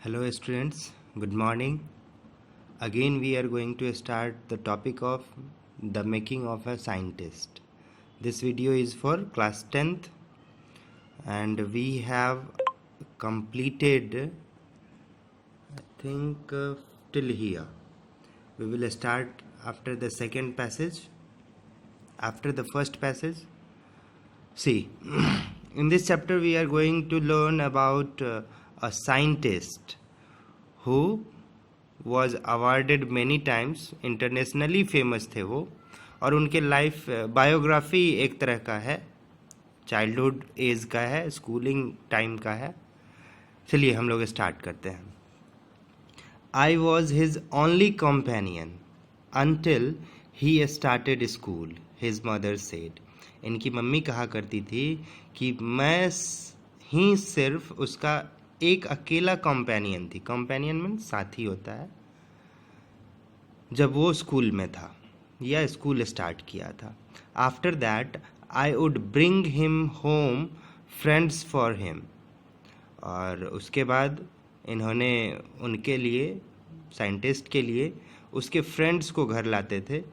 Hello students, good morning. Again we are going to start the topic of the making of a scientist. This video is for class 10th and we have completed I think till here. We will start after the second passage. After the first passage, see, in this chapter we are going to learn about a scientist who was awarded many times, internationally famous थे वो, और उनके life biography एक तरह का है, childhood as का है, स्कूलिंग टाइम का है. चलिए हम लोग स्टार्ट करते हैं. I was his only companion until he started school, his mother said. इनकी मम्मी कहा करती थी कि मैं ही सिर्फ उसका एक अकेला कंपेनियन थी. कंपेनियन मीन साथी होता है. जब वो स्कूल में था या स्कूल स्टार्ट किया था. After that I would bring him home friends for him. और उसके बाद इन्होंने उनके लिए, साइंटिस्ट के लिए, उसके फ्रेंड्स को घर लाते थे.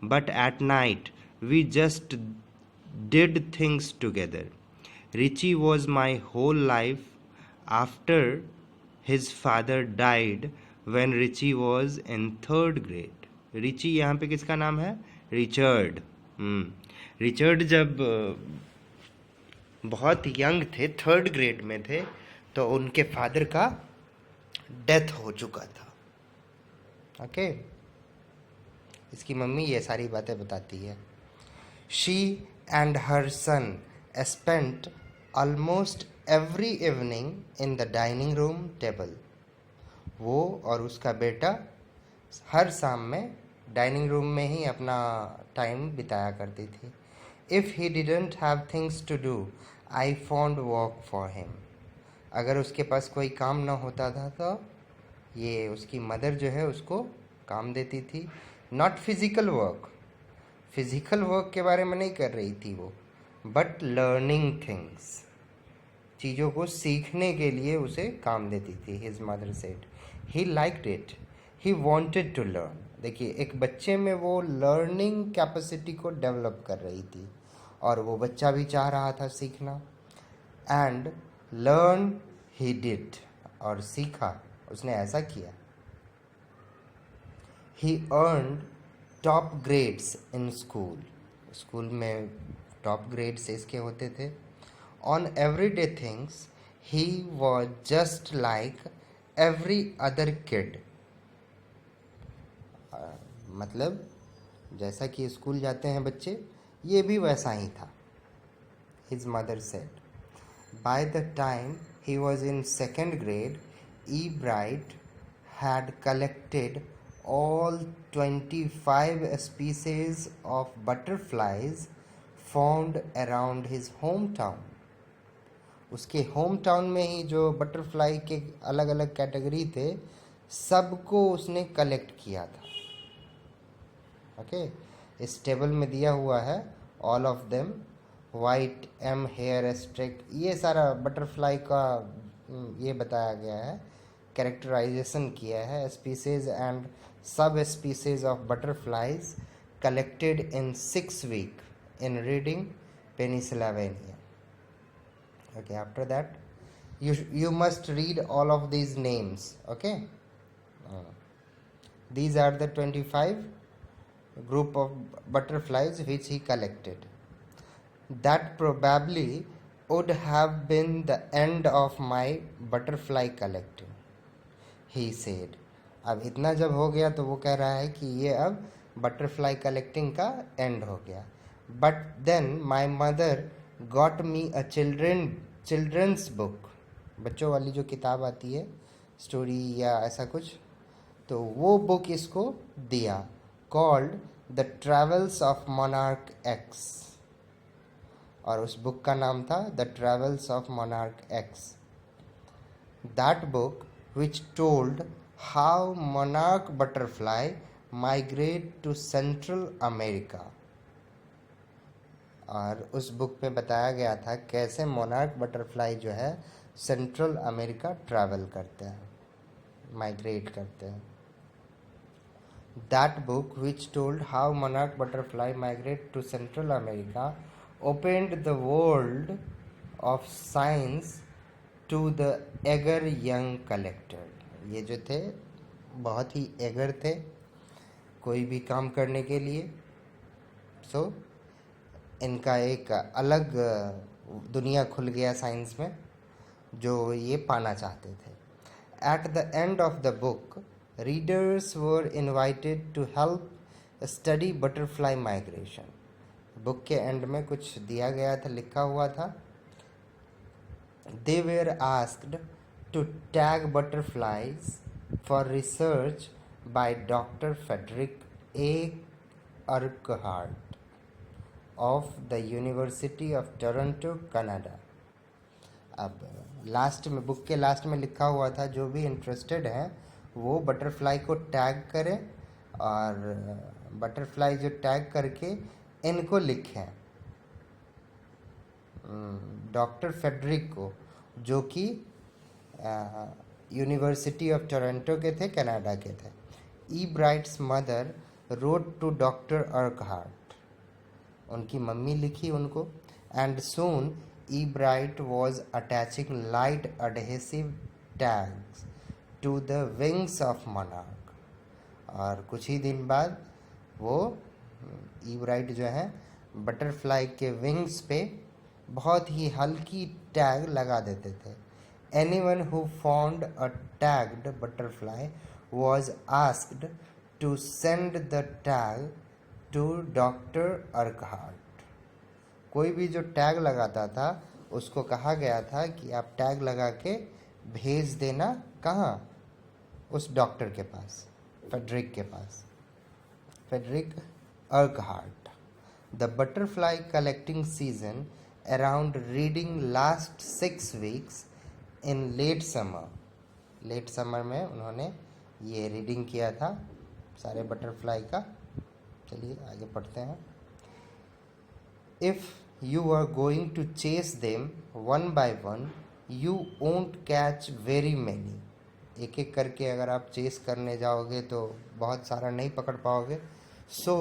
But at night we just did things together. Richie was my whole life after his father died when Richie was in third grade. Richie यहाँ पे किसका नाम है? रिचर्ड. रिचर्ड जब बहुत यंग थे, थर्ड ग्रेड में थे, तो उनके फादर का डेथ हो चुका था. ओके, इसकी मम्मी ये सारी बातें बताती है. She and her son spent almost every evening in the dining room table. वो और उसका बेटा हर शाम में डाइनिंग रूम में ही अपना टाइम बिताया करती थी. If he didn't have things to do I found work for him. अगर उसके पास कोई काम ना होता था तो ये उसकी मदर जो है उसको काम देती थी. Not physical work, physical work के बारे में नहीं कर रही थी वो, बट लर्निंग थिंग्स, चीज़ों को सीखने के लिए उसे काम देती थी. His mother said he liked it, he wanted to learn. देखिए, एक बच्चे में वो लर्निंग कैपेसिटी को डेवलप कर रही थी और वो बच्चा भी चाह रहा था सीखना. एंड लर्न ही डिड, और सीखा, उसने ऐसा किया. He earned top grades in school. School में टॉप ग्रेड्स इसके होते थे. On everyday things he was just like every other kid. मतलब जैसा कि स्कूल जाते हैं बच्चे, ये भी वैसा ही था. His mother said. By the time he was in second grade, E bright had collected all 25 species of butterflies found around his hometown. उसके होम टाउन में ही जो बटरफ्लाई के अलग अलग कैटेगरी थे, सबको उसने कलेक्ट किया था. ओके, इस टेबल में दिया हुआ है all of them, white M hair streak, ये सारा बटरफ्लाई का ये बताया गया है, कैरेक्टराइजेशन किया है. Species and sub species of butterflies collected in 6 week in Reading Pennsylvania. Okay, after that you must read all of these names. Okay, these are the 25 group of butterflies which he collected. That probably would have been the end of my butterfly collecting, he said. अब इतना जब हो गया तो वो कह रहा है कि ये अब बटरफ्लाई कलेक्टिंग का एंड हो गया. But then my mother got me a children's book. बच्चों वाली जो किताब आती है, स्टोरी या ऐसा कुछ, तो वो बुक इसको दिया, called the travels of monarch x. और उस बुक का नाम था the travels of monarch x. That book which told how monarch butterfly migrate to Central America. और उस बुक में बताया गया था कैसे मोनार्क बटरफ्लाई जो है सेंट्रल अमेरिका ट्रैवल करते हैं. माइग्रेट करते हैं. That book, which told how monarch butterfly migrate to Central America, opened the world of science to the eager young collector. ये जो थे बहुत ही eager थे कोई भी काम करने के लिए. सो इनका एक अलग दुनिया खुल गया साइंस में जो ये पाना चाहते थे. At the end of the book, readers were invited to help study butterfly migration. Book के एंड में कुछ दिया गया था, लिखा हुआ था. They were asked to tag butterflies for research by Dr. Frederick A. Urquhart of the University of Toronto, Canada. अब लास्ट में, बुक के लास्ट में लिखा हुआ था जो भी इंटरेस्टेड हैं वो बटरफ्लाई को टैग करें और बटरफ्लाई जो टैग करके इनको लिखें डॉक्टर फेडरिक को, जो कि यूनिवर्सिटी ऑफ टोरंटो के थे, कनाडा के थे. Ebright's mother wrote to doctor Urquhart. उनकी मम्मी लिखी उनको. And soon Ebright was attaching light adhesive tags to the wings of monarch. और कुछ ही दिन बाद वो Ebright जो है बटरफ्लाई के विंग्स पे बहुत ही हल्की टैग लगा देते थे. Anyone who found a tagged butterfly was asked to send the tag to Dr. Urquhart. कोई भी जो टैग लगाता था उसको कहा गया था कि आप टैग लगा के भेज देना. कहाँ? उस डॉक्टर के पास, फेडरिक के पास, Frederick Urquhart. The butterfly collecting season around Reading last 6 weeks in late summer. Late summer में उन्होंने ये रीडिंग किया था सारे बटरफ्लाई का. चलिए आगे पढ़ते हैं. If you are going to chase them one by one, you won't catch very many. एक एक करके अगर आप चेस करने जाओगे तो बहुत सारा नहीं पकड़ पाओगे. So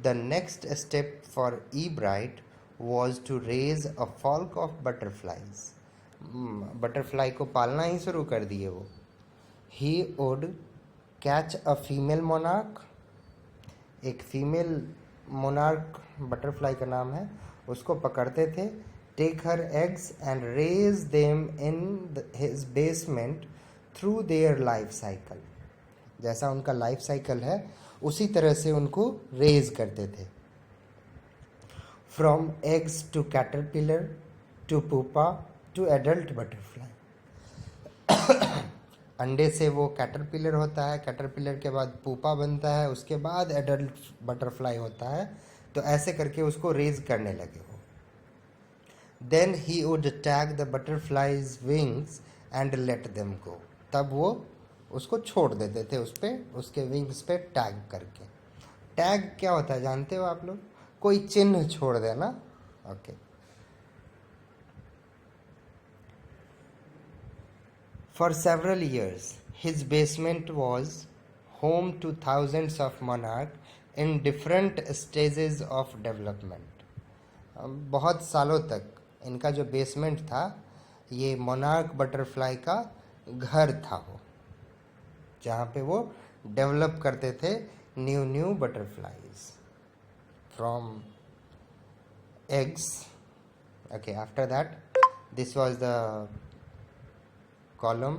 the next step for Ebright was to raise a flock of butterflies. Butterfly को पालना ही शुरू कर दिए वो. He would catch a female monarch. एक फीमेल मोनार्क बटरफ्लाई का नाम है, उसको पकड़ते थे. Take her eggs and raise them in his basement through their life cycle. जैसा उनका लाइफ साइकिल है उसी तरह से उनको रेज करते थे. From eggs to caterpillar to pupa to adult butterfly. अंडे से वो कैटरपिलर होता है, कैटरपिलर के बाद पुपा बनता है, उसके बाद एडल्ट बटरफ्लाई होता है. तो ऐसे करके उसको रेज करने लगे वो. Then he would tag the butterflies wings and let them go. तब वो उसको छोड़ देते थे, उस पे उसके विंग्स पे टैग करके. टैग क्या होता है जानते हो आप लोग? कोई चिन्ह छोड़ देना. Okay. For several years, his basement was home to thousands of monarchs in different stages of development. बहुत सालों तक इनका जो बेसमेंट था ये मोनार्क बटरफ्लाई का घर था वो, जहाँ पे वो डेवलप करते थे new butterflies from eggs. Okay, after that, this was the column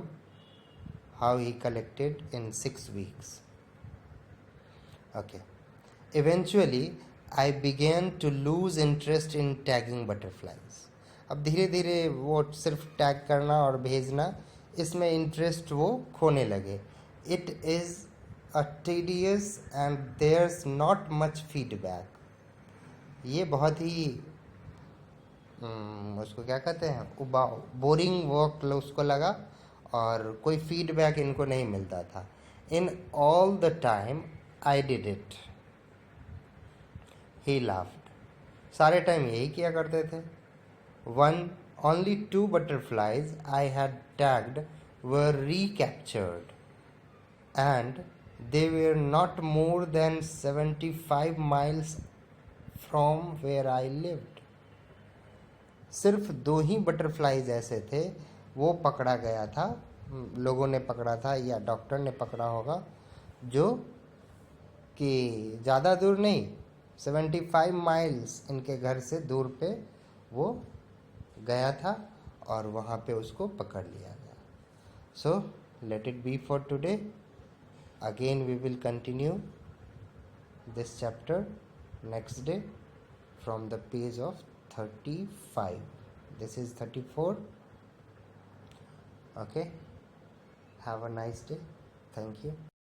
how he collected in 6 weeks. Okay. Eventually, I began to lose interest in tagging butterflies. अब धीरे धीरे वो सिर्फ टैग करना और भेजना, इसमें इंटरेस्ट वो खोने लगे. It is a tedious and there's not much feedback. ये बहुत ही उसको क्या कहते हैं, बोरिंग वर्क उसको लगा और कोई फीडबैक इनको नहीं मिलता था. In all the time I did it, he laughed. सारे टाइम यही किया करते थे. Only 2 butterflies I had tagged were recaptured. and they were not more than 75 miles from where I lived. सिर्फ 2 ही बटरफ्लाईज ऐसे थे, वो पकड़ा गया था, लोगों ने पकड़ा था या डॉक्टर ने पकड़ा होगा, जो कि ज़्यादा दूर नहीं, 75 माइल्स इनके घर से दूर पे वो गया था और वहाँ पे उसको पकड़ लिया गया. So let it be for today. Again we will continue this chapter next day from the page of 35. This is 34. Okay, have a nice day. Thank you.